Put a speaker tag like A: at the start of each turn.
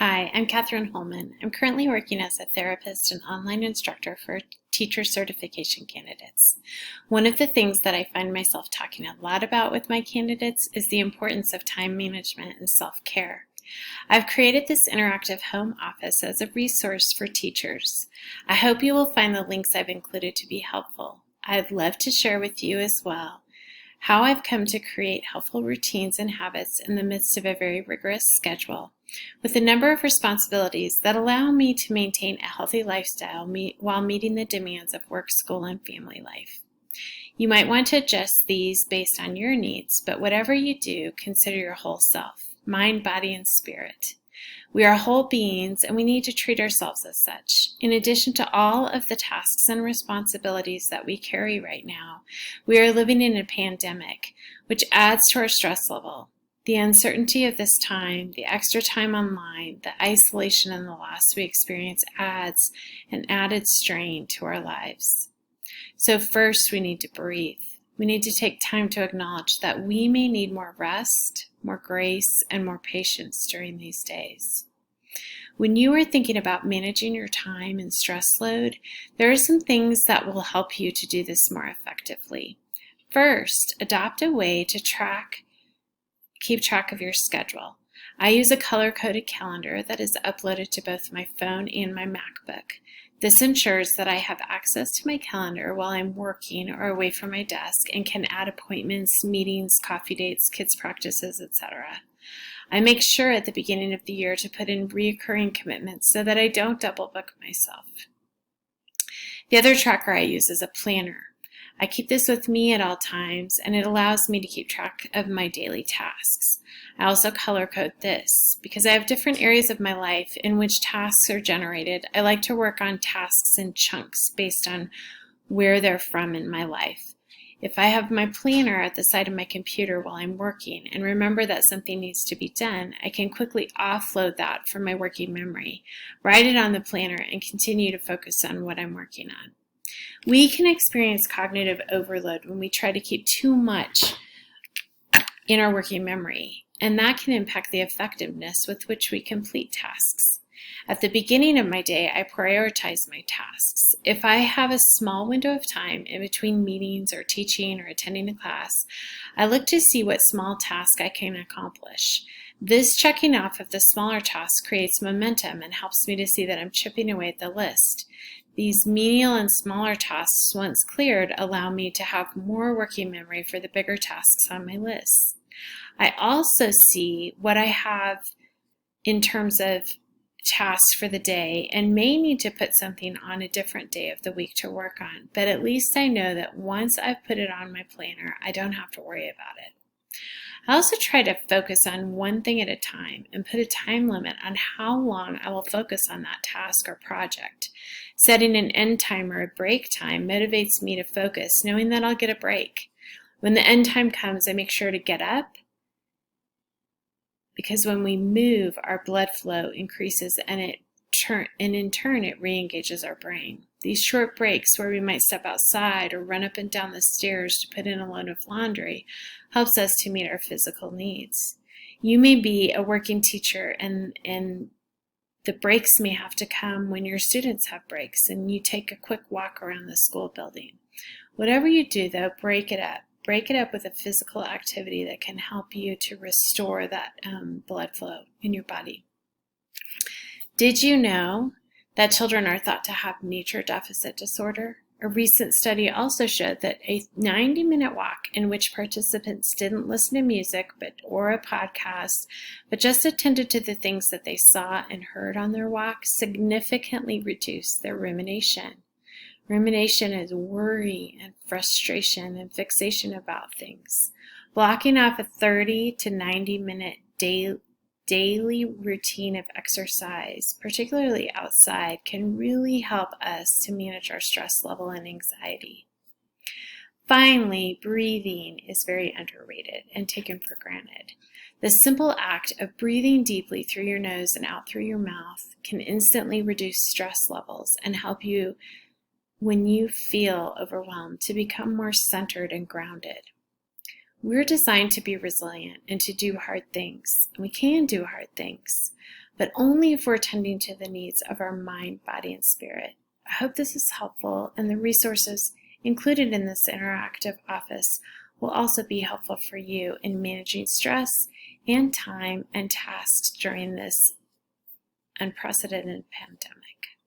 A: Hi, I'm Katherine Holman. I'm currently working as a therapist and online instructor for teacher certification candidates. One of the things that I find myself talking a lot about with my candidates is the importance of time management and self-care. I've created this interactive home office as a resource for teachers. I hope you will find the links I've included to be helpful. I'd love to share with you as well how I've come to create helpful routines and habits in the midst of a very rigorous schedule, with a number of responsibilities that allow me to maintain a healthy lifestyle while meeting the demands of work, school, and family life. You might want to adjust these based on your needs, but whatever you do, consider your whole self, mind, body, and spirit. We are whole beings, and we need to treat ourselves as such. In addition to all of the tasks and responsibilities that we carry right now, we are living in a pandemic, which adds to our stress level. The uncertainty of this time, the extra time online, the isolation and the loss we experience adds an added strain to our lives. So first, we need to breathe. We need to take time to acknowledge that we may need more rest, more grace, and more patience during these days. When you are thinking about managing your time and stress load, there are some things that will help you to do this more effectively. First, adopt a way to keep track of your schedule. I use a color-coded calendar that is uploaded to both my phone and my MacBook. This ensures that I have access to my calendar while I'm working or away from my desk and can add appointments, meetings, coffee dates, kids' practices, etc. I make sure at the beginning of the year to put in recurring commitments so that I don't double book myself. The other tracker I use is a planner. I keep this with me at all times, and it allows me to keep track of my daily tasks. I also color code this. Because I have different areas of my life in which tasks are generated, I like to work on tasks in chunks based on where they're from in my life. If I have my planner at the side of my computer while I'm working and remember that something needs to be done, I can quickly offload that from my working memory, write it on the planner, and continue to focus on what I'm working on. We can experience cognitive overload when we try to keep too much in our working memory, and that can impact the effectiveness with which we complete tasks. At the beginning of my day, I prioritize my tasks. If I have a small window of time in between meetings or teaching or attending a class, I look to see what small task I can accomplish. This checking off of the smaller tasks creates momentum and helps me to see that I'm chipping away at the list. These menial and smaller tasks, once cleared, allow me to have more working memory for the bigger tasks on my list. I also see what I have in terms of tasks for the day and may need to put something on a different day of the week to work on, but at least I know that once I've put it on my planner, I don't have to worry about it. I also try to focus on one thing at a time and put a time limit on how long I will focus on that task or project. Setting an end time or a break time motivates me to focus, knowing that I'll get a break. When the end time comes, I make sure to get up, because when we move, our blood flow increases and in turn it re-engages our brain. These short breaks where we might step outside or run up and down the stairs to put in a load of laundry helps us to meet our physical needs. You may be a working teacher and the breaks may have to come when your students have breaks and you take a quick walk around the school building. Whatever you do though, break it up. Break it up with a physical activity that can help you to restore that blood flow in your body. Did you know that children are thought to have nature deficit disorder? A recent study also showed that a 90-minute walk in which participants didn't listen to music or a podcast, but just attended to the things that they saw and heard on their walk significantly reduced their rumination. Rumination is worry and frustration and fixation about things. Blocking off a 30 to 90-minute daily routine of exercise, particularly outside, can really help us to manage our stress level and anxiety. Finally, breathing is very underrated and taken for granted. The simple act of breathing deeply through your nose and out through your mouth can instantly reduce stress levels and help you, when you feel overwhelmed, to become more centered and grounded. We're designed to be resilient and to do hard things. We can do hard things, but only if we're tending to the needs of our mind, body, and spirit. I hope this is helpful, and the resources included in this interactive office will also be helpful for you in managing stress and time and tasks during this unprecedented pandemic.